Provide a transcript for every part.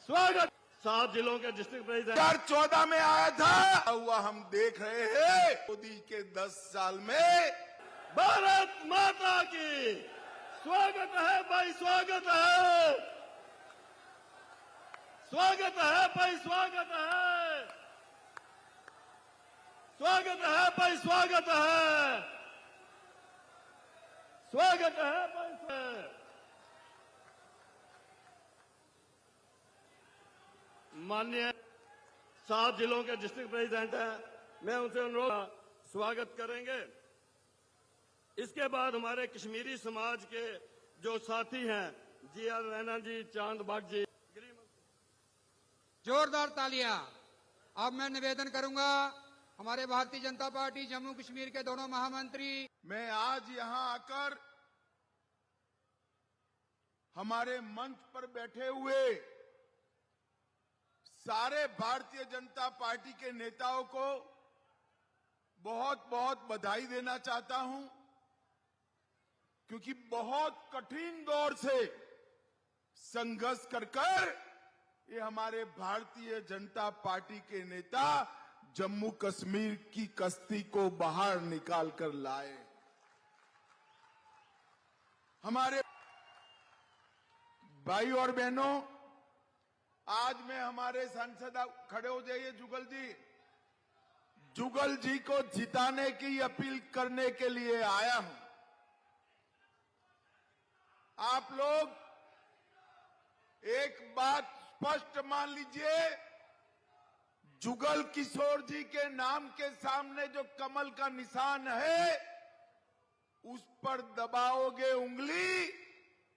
स्वागत। 7 जिलों के डिस्ट्रिक्ट प्रेसिडेंट 2014 में आया था हुआ हम देख रहे हैं मोदी के 10 साल में। भारत माता की स्वागत है भाई, स्वागत है, स्वागत है भाई, स्वागत है, स्वागत है भाई, स्वागत है, स्वागत है भाई। माननीय 7 जिलों के डिस्ट्रिक्ट प्रेसिडेंट हैं, मैं उनसे अनुरोध स्वागत करेंगे। इसके बाद हमारे कश्मीरी समाज के जो साथी हैं, जीआर रैना जी, चांद बाग जी, जोरदार तालियां। अब मैं निवेदन करूंगा हमारे भारतीय जनता पार्टी जम्मू कश्मीर के दोनों महामंत्री। मैं आज यहां आकर हमारे मंच पर बैठे हुए सारे भारतीय जनता पार्टी के नेताओं को बहुत बहुत बधाई देना चाहता हूं, क्योंकि बहुत कठिन दौर से संघर्ष कर ये हमारे भारतीय जनता पार्टी के नेता जम्मू कश्मीर की कश्ती को बाहर निकाल कर लाए। हमारे भाई और बहनों, आज मैं हमारे सांसद खड़े हो जाइए, जुगल जी को जिताने की अपील करने के लिए आया हूं। आप लोग एक बात स्पष्ट मान लीजिए, जुगल किशोर जी के नाम के सामने जो कमल का निशान है उस पर दबाओगे उंगली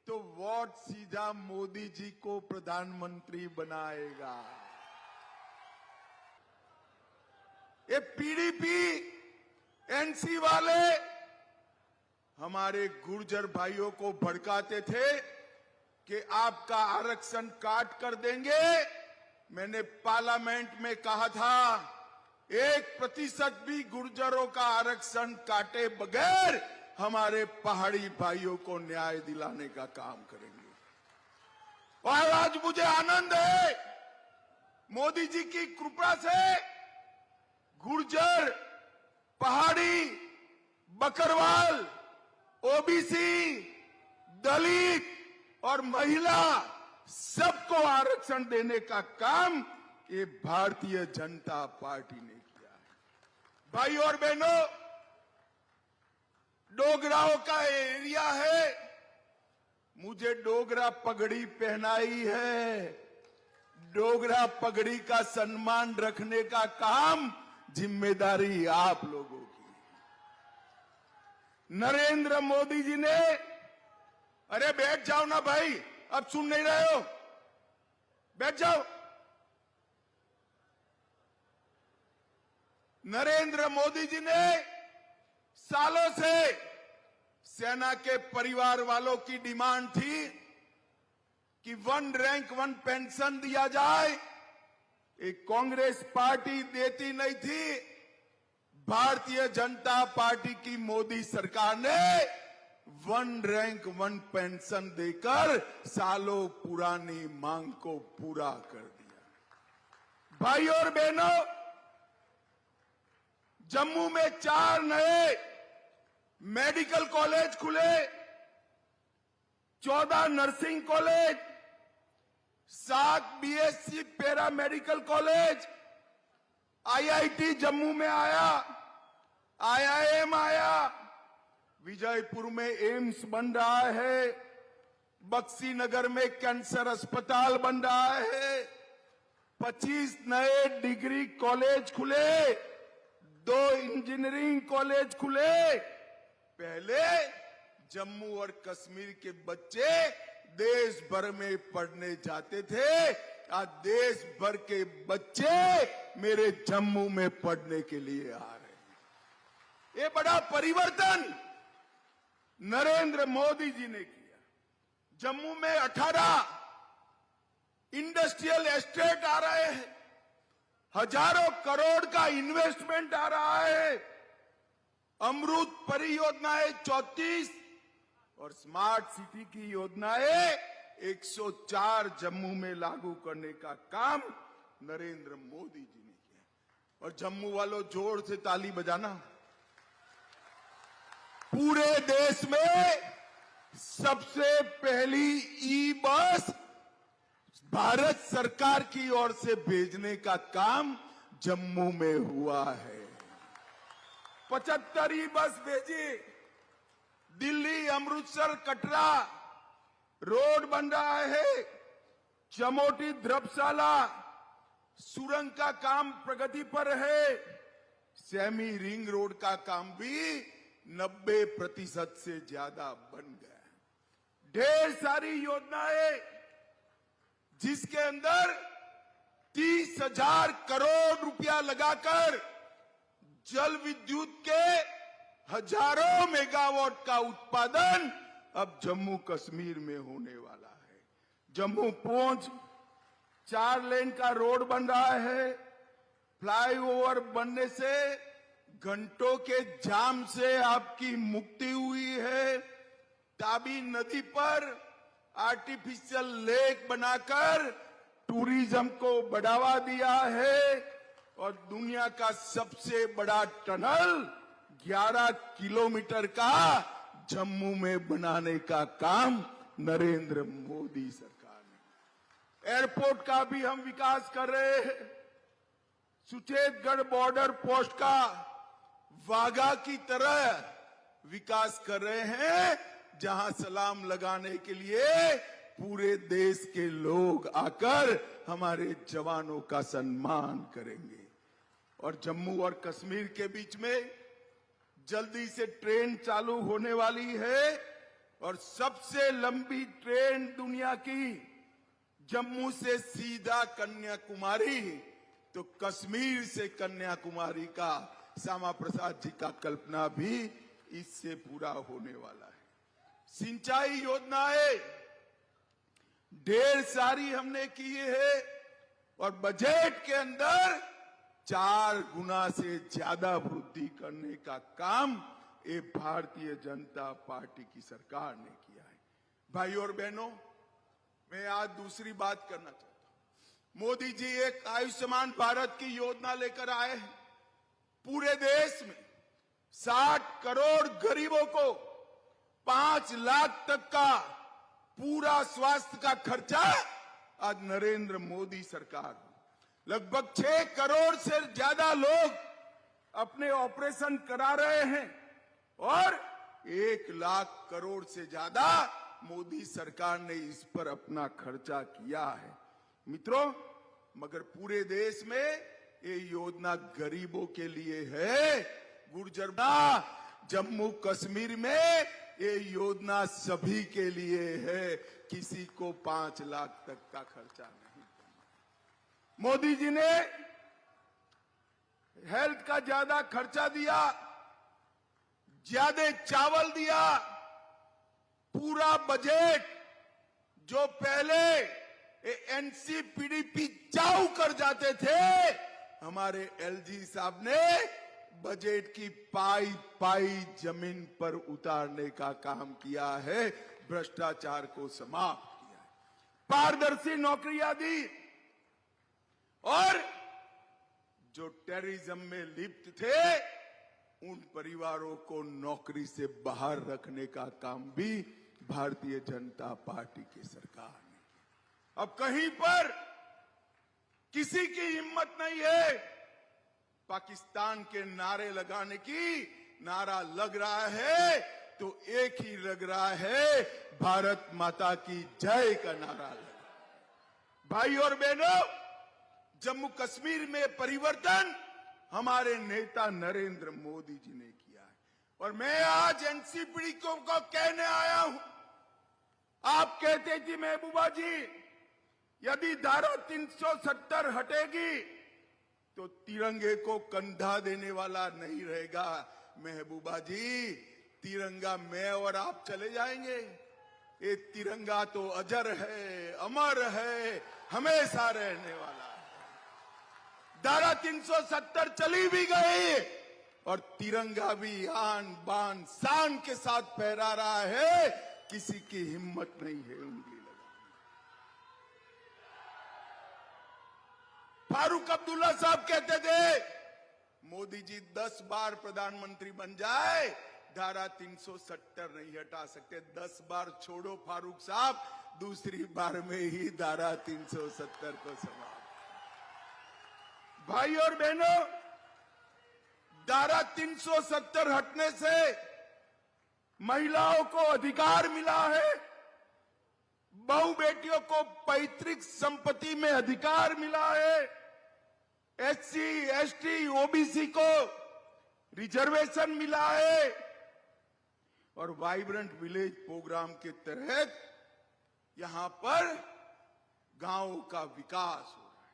तो वोट सीधा मोदी जी को प्रधानमंत्री बनाएगा। ये पीडीपी एनसी वाले हमारे गुर्जर भाइयों को भड़काते थे कि आपका आरक्षण काट कर देंगे। मैंने पार्लियामेंट में कहा था 1% भी गुर्जरों का आरक्षण काटे बगैर हमारे पहाड़ी भाइयों को न्याय दिलाने का काम करेंगे। और आज मुझे आनंद है, मोदी जी की कृपा से गुर्जर, पहाड़ी, बकरवाल, ओबीसी, दलित और महिला सबको आरक्षण देने का काम ये भारतीय जनता पार्टी ने किया है। भाई और बहनों, डोगराओं का एरिया है, मुझे डोगरा पगड़ी पहनाई है। डोगरा पगड़ी का सम्मान रखने का काम जिम्मेदारी आप लोगों की। नरेंद्र मोदी जी ने, अरे बैठ जाओ ना भाई, अब सुन नहीं रहे हो, बैठ जाओ। नरेंद्र मोदी जी ने सालों से सेना के परिवार वालों की डिमांड थी कि 1 रैंक 1 पेंशन दिया जाए। एक कांग्रेस पार्टी देती नहीं थी। भारतीय जनता पार्टी की मोदी सरकार ने 1 रैंक 1 पेंशन देकर सालों पुरानी मांग को पूरा कर दिया। भाई और बहनों, जम्मू में 4 नए मेडिकल कॉलेज खुले, 14 nursing college, 7 BSc para medical college, IIT Jammu में आया, आईआईएम आया, विजयपुर में एम्स बन रहा है, बक्सी नगर में कैंसर अस्पताल बन रहा है, 25 नए डिग्री कॉलेज खुले, 2 इंजीनियरिंग कॉलेज खुले। पहले जम्मू और कश्मीर के बच्चे देश भर में पढ़ने जाते थे, आज देश भर के बच्चे मेरे जम्मू में पढ़ने के लिए आ रहे हैं। ये बड़ा परिवर्तन नरेंद्र मोदी जी ने किया। जम्मू में 18 इंडस्ट्रियल एस्टेट आ रहे हैं, हजारों करोड़ का इन्वेस्टमेंट आ रहा है, अमृत परियोजनाएं 34 और स्मार्ट सिटी की योजनाएं 104 जम्मू में लागू करने का काम नरेंद्र मोदी जी ने किया। और जम्मू वालों, जोर से ताली बजाना। पूरे देश में सबसे पहली ई बस भारत सरकार की ओर से भेजने का काम जम्मू में हुआ है। 75 ई बस भेजी। दिल्ली, अमृतसर, कटरा रोड बन रहा है। चमोटी, ध्रबशाला सुरंग का काम प्रगति पर है। सेमी रिंग रोड का काम भी 90% से ज्यादा बन गया है। ढेर सारी योजनाएं जिसके अंदर 30,000 करोड़ रुपया लगाकर जल विद्युत के हजारों मेगावाट का उत्पादन अब जम्मू कश्मीर में होने वाला है। जम्मू पूंछ 4 लेन का रोड बन रहा है। फ्लाईओवर बनने से घंटों के जाम से आपकी मुक्ति हुई है। ताबी नदी पर आर्टिफिशियल लेक बनाकर टूरिज्म को बढ़ावा दिया है और दुनिया का सबसे बड़ा टनल 11 किलोमीटर का जम्मू में बनाने का काम नरेंद्र मोदी सरकार ने। एयरपोर्ट का भी हम विकास कर रहे हैं। सुचेतगढ़ बॉर्डर पोस्ट का वाघा की तरह विकास कर रहे हैं, जहां सलाम लगाने के लिए पूरे देश के लोग आकर हमारे जवानों का सम्मान करेंगे। और जम्मू और कश्मीर के बीच में जल्दी से ट्रेन चालू होने वाली है और सबसे लंबी ट्रेन दुनिया की जम्मू से सीधा कन्याकुमारी, तो कश्मीर से कन्याकुमारी का श्यामा प्रसाद जी का कल्पना भी इससे पूरा होने वाला है। सिंचाई योजनाएं ढेर सारी हमने की है और बजट के अंदर 4 गुना से ज्यादा वृद्धि करने का काम ये भारतीय जनता पार्टी की सरकार ने किया है। भाई और बहनों, मैं आज दूसरी बात करना चाहता हूं। मोदी जी एक आयुष्मान भारत की योजना लेकर आए हैं। पूरे देश में 60 करोड़ गरीबों को 5 लाख तक का पूरा स्वास्थ्य का खर्चा आज नरेंद्र मोदी सरकार, लगभग 6 करोड़ से ज्यादा लोग अपने ऑपरेशन करा रहे हैं और 1 लाख करोड़ से ज्यादा मोदी सरकार ने इस पर अपना खर्चा किया है। मित्रों, मगर पूरे देश में ये योजना गरीबों के लिए है। गुर्जरना जम्मू कश्मीर में ये योजना सभी के लिए है। किसी को 5 लाख तक का खर्चा नहीं करना। मोदी जी ने हेल्थ का ज्यादा खर्चा दिया, ज्यादा चावल दिया। पूरा बजट जो पहले एनसीपीडीपी चाऊ कर जाते थे, हमारे एलजी साहब ने बजट की पाई पाई जमीन पर उतारने का काम किया है, भ्रष्टाचार को समाप्त किया है, पारदर्शी नौकरियां दी और जो टेररिज्म में लिप्त थे उन परिवारों को नौकरी से बाहर रखने का काम भी भारतीय जनता पार्टी की सरकार ने किया। अब कहीं पर किसी की हिम्मत नहीं है पाकिस्तान के नारे लगाने की। नारा लग रहा है तो एक ही लग रहा है, भारत माता की जय का नारा लगा। भाई और बहनों, जम्मू कश्मीर में परिवर्तन हमारे नेता नरेंद्र मोदी जी ने किया है और मैं आज एनसीपीडी को कहने आया हूं। आप कहते कि महबूबा जी, यदि धारा 370 हटेगी तो तिरंगे को कंधा देने वाला नहीं रहेगा। महबूबा जी, तिरंगा मैं और आप चले जाएंगे। ये तिरंगा तो अजर है, अमर है, हमेशा रहने वाला है। धारा 370 चली भी गई और तिरंगा भी आन बान शान के साथ फहरा रहा है। किसी की हिम्मत नहीं है उंगली लगाने। फारूक अब्दुल्ला साहब कहते थे, मोदी जी 10 बार प्रधानमंत्री बन जाए, धारा 370 नहीं हटा सकते। 10 बार छोड़ो फारूक साहब, दूसरी बार में ही धारा 370 को समाप्त। भाई और बहनों, धारा 370 हटने से महिलाओं को अधिकार मिला है, बहु बेटियों को पैतृक संपत्ति में अधिकार मिला है, एससी, एसटी, ओबीसी को रिजर्वेशन मिला है और वाइब्रेंट विलेज प्रोग्राम के तहत यहां पर गांवों का विकास हो रहा है।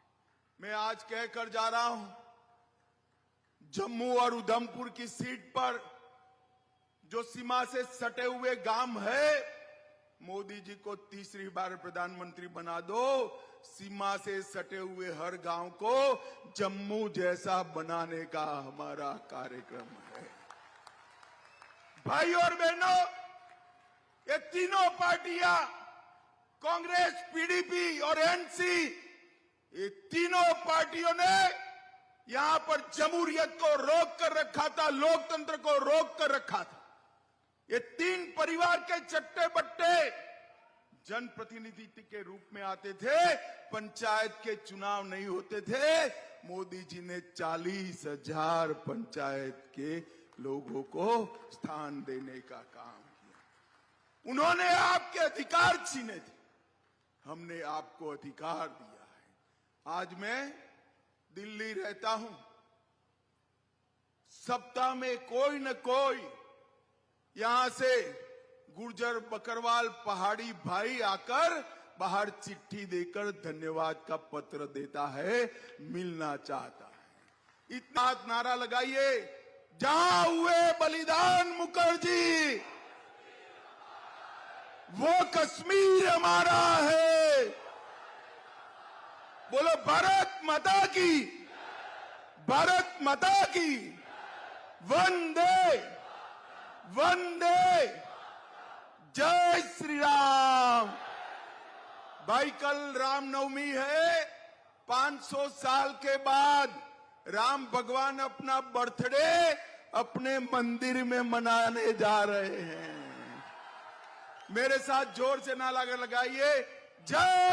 मैं आज कहकर जा रहा हूं, जम्मू और उधमपुर की सीट पर जो सीमा से सटे हुए गांव है, मोदी जी को तीसरी बार प्रधानमंत्री बना दो, सीमा से सटे हुए हर गांव को जम्मू जैसा बनाने का हमारा कार्यक्रम है। भाई और बहनों, ये तीनों पार्टियां, कांग्रेस, पीडीपी और एनसी, ये तीनों पार्टियों ने यहां पर जमहूरियत को रोक कर रखा था, लोकतंत्र को रोक कर रखा था। ये तीन परिवार के चट्टे बट्टे जनप्रतिनिधि के रूप में आते थे, पंचायत के चुनाव नहीं होते थे। मोदी जी ने 40,000 पंचायत के लोगों को स्थान देने का काम किया। उन्होंने आपके अधिकार छीने थे, हमने आपको अधिकार दिया है। आज मैं दिल्ली रहता हूं, सप्ताह में कोई न कोई यहां से गुर्जर बकरवाल पहाड़ी भाई आकर बाहर चिट्ठी देकर धन्यवाद का पत्र देता है, मिलना चाहता है। इतना नारा लगाइए, जहां हुए बलिदान मुखर्जी, वो कश्मीर हमारा है। बोलो भारत माता की, भारत माता की, वंदे वंदे, जय श्री राम। भाई, कल रामनवमी है। 500 साल के बाद राम भगवान अपना बर्थडे अपने मंदिर में मनाने जा रहे हैं। मेरे साथ जोर से नारा लगाइए, जय